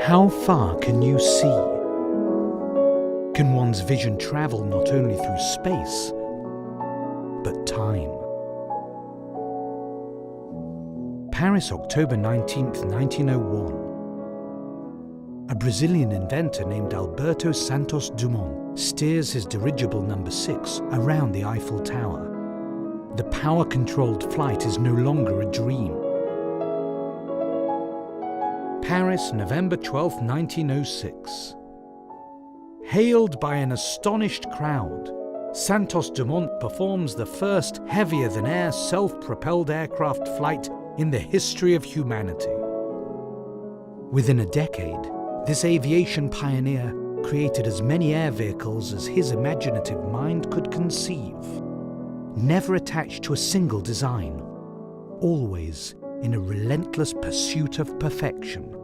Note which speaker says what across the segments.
Speaker 1: How far can you see? Can one's vision travel not only through space, but time? Paris, October 19th, 1901. A Brazilian inventor named Alberto Santos Dumont steers his dirigible No. 6 around the Eiffel Tower. The power-controlled flight is no longer a dream. Paris, November 12, 1906. Hailed by an astonished crowd, Santos Dumont performs the first heavier-than-air self-propelled aircraft flight in the history of humanity. Within a decade, this aviation pioneer created as many air vehicles as his imaginative mind could conceive, never attached to a single design, always in a relentless pursuit of perfection.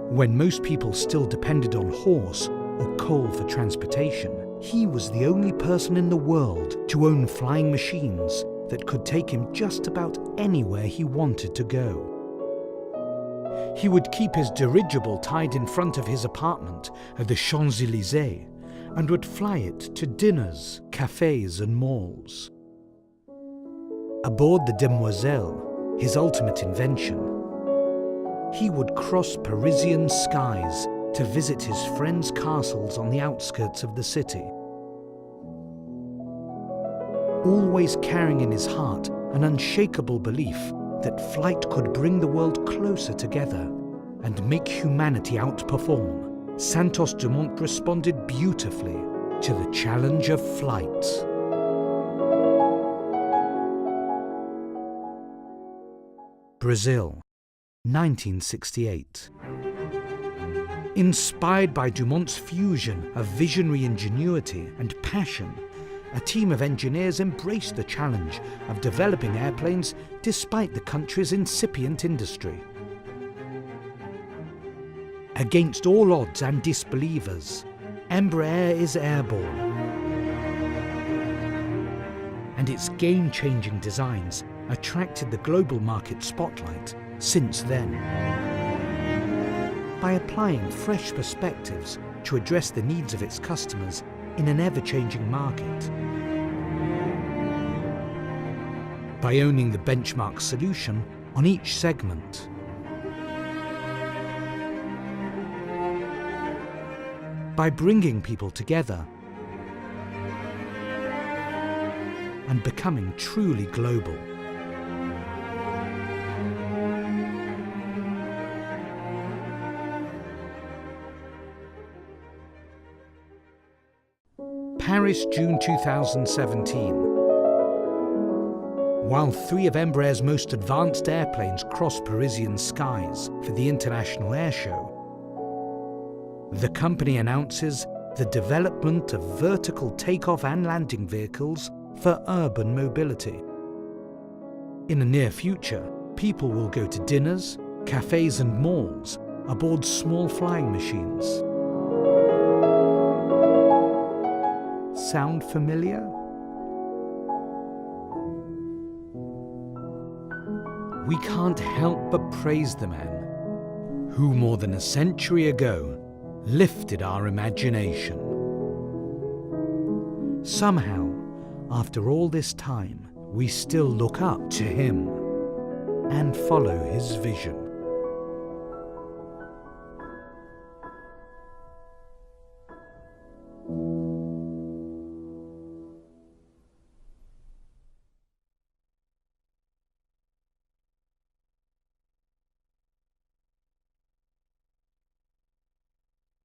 Speaker 1: When most people still depended on horse or coal for transportation, he was the only person in the world to own flying machines that could take him just about anywhere he wanted to go. He would keep his dirigible tied in front of his apartment at the Champs-Élysées and would fly it to dinners, cafes and malls. Aboard the Demoiselle, his ultimate invention, he would cross Parisian skies to visit his friends' castles on the outskirts of the city. Always carrying in his heart an unshakable belief that flight could bring the world closer together and make humanity outperform, Santos Dumont responded beautifully to the challenge of flight. Brazil, 1968. Inspired by Dumont's fusion of visionary ingenuity and passion, a team of engineers embraced the challenge of developing airplanes despite the country's incipient industry. Against all odds and disbelievers, Embraer is airborne, and its game-changing designs attracted the global market spotlight since then. By applying fresh perspectives to address the needs of its customers in an ever-changing market. By owning the benchmark solution on each segment. By bringing people together and becoming truly global. Paris, June 2017. While 3 of Embraer's most advanced airplanes cross Parisian skies for the International Air Show, the company announces the development of vertical takeoff and landing vehicles for urban mobility. In the near future, people will go to dinners, cafes and malls aboard small flying machines. Sound familiar? We can't help but praise the man who more than a century ago lifted our imagination. Somehow, after all this time, we still look up to him and follow his vision.